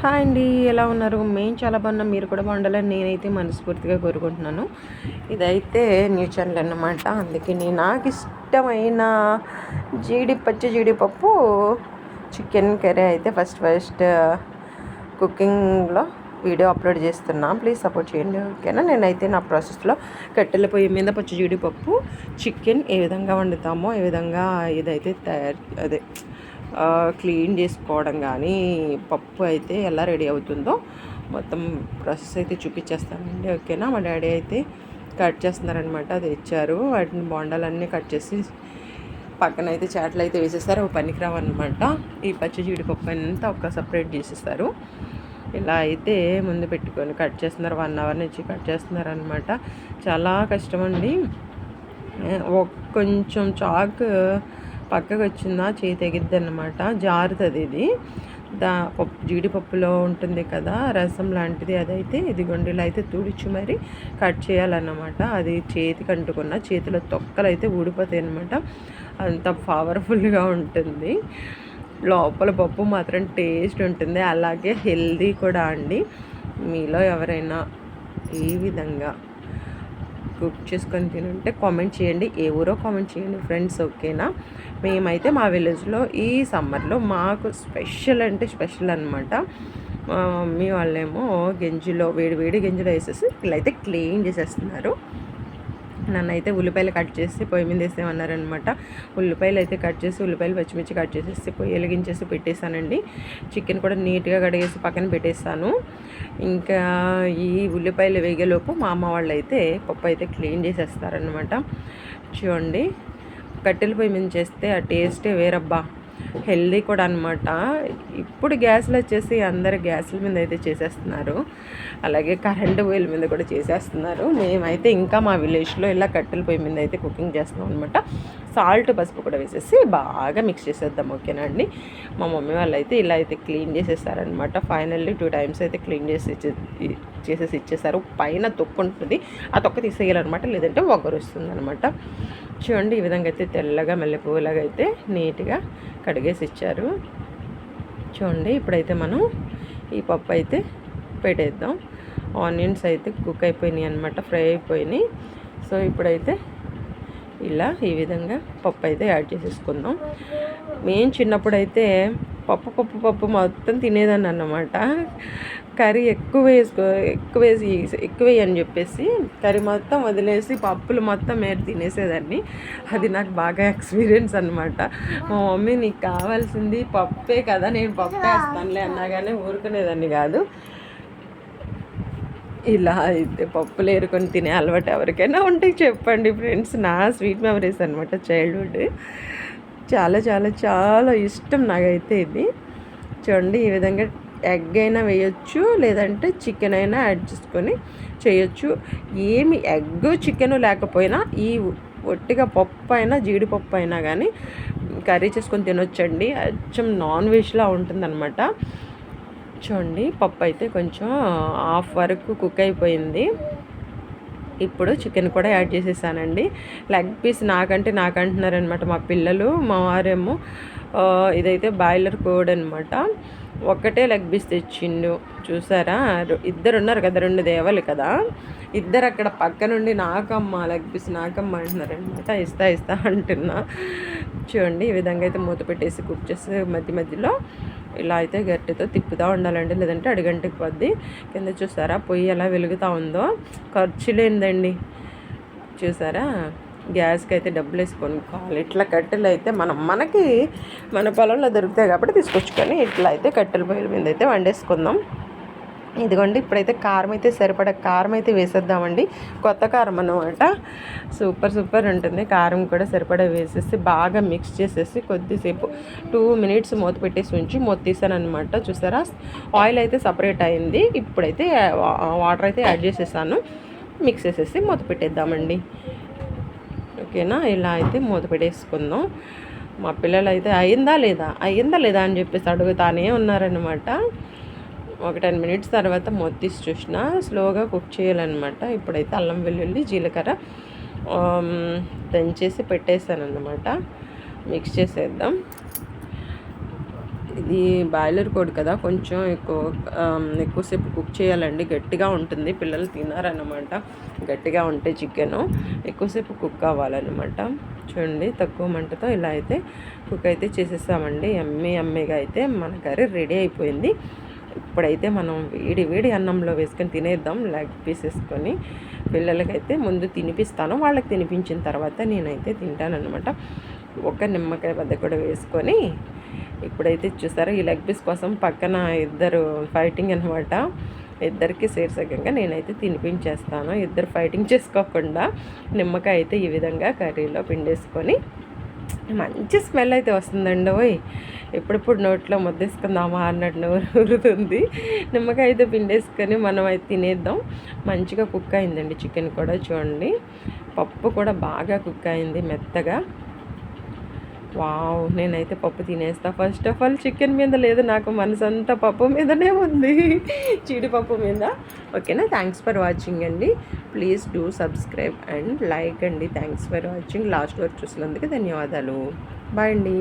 Hi అండి, ఎలా ఉన్నారు? మేము చాలా బాగున్నాం. మీరు కూడా బాగుండాలని నేనైతే మనస్ఫూర్తిగా కోరుకుంటున్నాను. ఇదైతే న్యూ ఛానల్ అన్నమాట. అందుకే నాకు ఇష్టమైన పచ్చి జీడిపప్పు చికెన్ కర్రీ అయితే ఫస్ట్ కుకింగ్లో వీడియో అప్లోడ్ చేస్తున్నా. ప్లీజ్ సపోర్ట్ చేయండి, ఓకేనా? నేనైతే నా ప్రాసెస్లో కట్టెల పొయ్యి మీద పచ్చి జీడిపప్పు చికెన్ ఏ విధంగా వండుతామో ఏ విధంగా ఇదైతే క్లీన్ చేసుకోవడం కానీ పప్పు అయితే ఎలా రెడీ అవుతుందో మొత్తం ప్రాసెస్ అయితే చూపించేస్తానండి, ఓకేనా? మా డాడీ అయితే కట్ చేస్తున్నారనమాట. అది ఇచ్చారు. వాటిని బొండాలన్నీ కట్ చేసి పక్కన అయితే చాట్లు అయితే వేసేస్తారు. అవి పనికిరావు అనమాట. ఈ పచ్చి జీడిపప్పు అంతా ఒక సపరేట్ చేసేస్తారు. ఇలా అయితే ముందు పెట్టుకొని కట్ చేస్తున్నారు. 1 అవర్ నుంచి కట్ చేస్తున్నారు అనమాట. చాలా కష్టం అండి. కొంచెం చాక్ పక్కకు వచ్చిందా చేయి తెగిద్ది అనమాట, జారుతుంది. ఇది జీడిపప్పులో ఉంటుంది కదా రసం లాంటిది, అదైతే ఇదిగోండి ఇలా అయితే తుడిచి మరి కట్ చేయాలన్నమాట. అది చేతికి అంటుకున్న చేతిలో తొక్కలు అయితే ఊడిపోతాయి అనమాట. అంత పవర్ఫుల్గా ఉంటుంది. లోపల పప్పు మాత్రం టేస్ట్ ఉంటుంది, అలాగే హెల్దీ కూడా అండి. మీలో ఎవరైనా ఈ విధంగా కుక్ చేసుకొని తినుంటే కామెంట్ చేయండి. ఏ ఊరో కామెంట్ చేయండి ఫ్రెండ్స్, ఓకేనా? మేమైతే మా విలేజ్లో ఈ సమ్మర్లో మాకు స్పెషల్ అంటే స్పెషల్ అనమాట. మా మమ్మీ వాళ్ళేమో గంజిలో వేడి గంజిలో వేసేసి ఇలా అయితే క్లీన్ చేసేస్తున్నారు. నన్నైతే ఉల్లిపాయలు కట్ చేసి పొయ్యి మీద వేసేమన్నారనమాట. ఉల్లిపాయలు అయితే కట్ చేసి ఉల్లిపాయలు పచ్చిమిర్చి కట్ చేసేసి పొయ్యి వెలిగించేసి పెట్టేశానండి. చికెన్ కూడా నీట్గా కడిగేసి పక్కన పెట్టేశాను. ఇంకా ఈ ఉల్లిపాయలు వేగేలోపు మా అమ్మ వాళ్ళు అయితే పప్పు అయితే క్లీన్ చేసేస్తారనమాట. చూడండి, కట్టెల పొయ్యి మీద చేస్తే ఆ టేస్టే వేరబ్బా, హెల్దీ కూడా అనమాట. ఇప్పుడు గ్యాస్లు వచ్చేసి అందరు గ్యాస్ల మీద అయితే చేసేస్తున్నారు, అలాగే కరెంటు పొయ్యిల మీద కూడా చేసేస్తున్నారు. మేమైతే ఇంకా మా విలేజ్లో ఇలా కట్టెల పొయ్యి మీద అయితే కుకింగ్ చేస్తున్నాం అనమాట. సాల్ట్ పసుపు కూడా వేసేసి బాగా మిక్స్ చేసేద్దాం, ఓకేనా అండి? మా మమ్మీ వాళ్ళు అయితే ఇలా అయితే క్లీన్ చేసేస్తారనమాట. ఫైనల్లీ 2 times అయితే క్లీన్ చేసేసి ఇచ్చేసారు. పైన తొక్కు ఉంటుంది, ఆ తొక్క తీసేయాలన్నమాట, లేదంటే వగరు వస్తుంది అనమాట. చూడండి, ఈ విధంగా అయితే తెల్లగా మల్లెపూలాగా అయితే నీట్గా కడిగేసి ఇచ్చారు. చూడండి, ఇప్పుడైతే మనం ఈ పప్పు అయితే పెట్టేద్దాం. ఆనియన్స్ అయితే కుక్ అయిపోయినాయి అనమాట, ఫ్రై అయిపోయినాయి. సో ఇప్పుడైతే ఇలా ఈ విధంగా పప్పు అయితే యాడ్ చేసేసుకుందాం. మేము చిన్నప్పుడైతే పప్పు మొత్తం తినేదాన్ని అన్నమాట. కర్రీ ఎక్కువ అని చెప్పేసి కర్రీ మొత్తం వదిలేసి పప్పులు మొత్తం మేర తినేసేదాన్ని. అది నాకు బాగా ఎక్స్పీరియన్స్ అనమాట. మా మమ్మీ నీకు కావాల్సింది పప్పే కదా, నేను పప్పు వేస్తానులే అన్నా కానీ ఊరుకునేదాన్ని కాదు. ఇలా అయితే పప్పులు ఏరుకొని తినే అలవాటు ఎవరికైనా ఉంటే చెప్పండి ఫ్రెండ్స్. నా స్వీట్ మెమరీస్ అనమాట, చైల్డ్హుడ్. చాలా చాలా చాలా ఇష్టం నాకైతే ఇది. చూడండి, ఈ విధంగా ఎగ్ అయినా వేయచ్చు, లేదంటే చికెన్ అయినా యాడ్ చేసుకొని చేయొచ్చు. ఏమి ఎగ్ చికెన్ లేకపోయినా ఈ ఒట్టిగా పప్పు అయినా జీడిపప్పు అయినా కానీ కర్రీ చేసుకొని తినొచ్చండి. అచ్చం నాన్ వెజ్లా ఉంటుందన్నమాట. చూడండి, పప్పు అయితే కొంచెం హాఫ్ వరకు కుక్ అయిపోయింది. ఇప్పుడు చికెన్ కూడా యాడ్ చేసేసానండి. లెగ్ పీస్ నాకంటున్నారనమాట మా పిల్లలు. మా వారేమో ఇదైతే బాయిలర్ కోడ్ అనమాట, ఒక్కటే లెగ్ పీస్ తెచ్చిండు. చూసారా, ఇద్దరు ఉన్నారు కదా, 2 దేవాలి కదా, ఇద్దరు అక్కడ పక్క నుండి నాకమ్మ లెగ్ పీస్ నాకమ్మ అంటున్నారనమాట. ఇస్తా అంటున్నా. చూడండి, ఈ విధంగా అయితే మూత పెట్టేసి కుక్ చేసి మధ్యలో ఇలా అయితే గట్టితో తిప్పుతూ ఉండాలండి, లేదంటే అడుగంటికి పోద్ది. కింద చూసారా పొయ్యి ఎలా వెలుగుతూ ఉందో, ఖర్చు లేనిదండి. చూసారా, గ్యాస్కి అయితే డబ్బులు వేసి కొనుక్కోవాలి. ఇట్లా కట్టెలు అయితే మన పొలంలో దొరుకుతాయి కాబట్టి తీసుకొచ్చుకొని ఇట్లా అయితే కట్టెల పొయ్యిల మీద అయితే వండేసుకుందాం. ఇదిగోండి, ఇప్పుడైతే కారం అయితే సరిపడా కారం అయితే వేసేద్దామండి. కొత్త కారం అన్నమాట, సూపర్ ఉంటుంది. కారం కూడా సరిపడా వేసేసి బాగా మిక్స్ చేసేసి కొద్దిసేపు 2 minutes మూత పెట్టేసి ఉంచి మూత తీసాను అనమాట. చూసారా, ఆయిల్ అయితే సపరేట్ అయింది. ఇప్పుడైతే వాటర్ అయితే యాడ్ చేసేసాను. మిక్స్ చేసేసి మూత పెట్టేద్దామండి, ఓకేనా? ఇలా అయితే మూత పెట్టేసుకుందాం. మా పిల్లలు అయితే అయ్యిందా లేదా అని చెప్పేసి అడుగుతానే ఉన్నారనమాట. ఒక 10 minutes తర్వాత మూత తీసి చూసిన, స్లోగా కుక్ చేయాలన్నమాట. ఇప్పుడైతే అల్లం వెల్లుల్లి జీలకర్ర దంచేసి పెట్టేసాను అన్నమాట. మిక్స్ చేసేద్దాం. ఇది బాయిలర్ కోడి కదా, కొంచెం ఎక్కువసేపు కుక్ చేయాలండి. గట్టిగా ఉంటుంది, పిల్లలు తినారన్నమాట. గట్టిగా ఉంటే చికెను ఎక్కువసేపు కుక్ అవ్వాలన్నమాట. చూడండి, తక్కువ మంటతో ఇలా అయితే కుక్ అయితే చేసేసామండి. ఎమ్మీగా అయితే మన కర్రీ రెడీ అయిపోయింది. ఇప్పుడైతే మనం వేడి వేడి అన్నంలో వేసుకొని తినేద్దాం. లెగ్ పీస్ వేసుకొని పిల్లలకైతే ముందు తినిపిస్తాను, వాళ్ళకి తినిపించిన తర్వాత నేనైతే తింటానన్నమాట. ఒక నిమ్మకాయ బద్ద కూడా వేసుకొని ఇప్పుడైతే చూసారా, ఈ లెగ్ పీస్ కోసం పక్కన ఇద్దరు ఫైటింగ్ అనమాట. ఇద్దరికి శీర్షకంగా నేనైతే తినిపించేస్తాను. ఇద్దరు ఫైటింగ్ చేసుకోకుండా నిమ్మకాయ అయితే ఈ విధంగా కర్రీలో పిండేసుకొని మంచి స్మెల్ అయితే వస్తుందండి. ఓయ్, ఎప్పుడెప్పుడు నోట్లో ముద్దేసుకుందామా అన్నట్టు నోరు ఊరుతుంది. నిమ్మకాయ అయితే పిండేసుకొని మనం అయితే తినేద్దాం. మంచిగా కుక్ అయిందండి చికెన్ కూడా. చూడండి, పప్పు కూడా బాగా కుక్ అయింది మెత్తగా. వావ్, నేనైతే పప్పు తినేస్తా. ఫస్ట్ ఆఫ్ ఆల్ చికెన్ మీద లేదు, నాకు మనసంతా పప్పు మీదనే ఉంది, జీడిపప్పు మీద. ఓకేనా, థ్యాంక్స్ ఫర్ వాచింగ్ అండి. Please do subscribe and like అండి. Thanks for watching. లాస్ట్ వరకు చూసినందుకు ధన్యవాదాలు. బాయ్ అండి.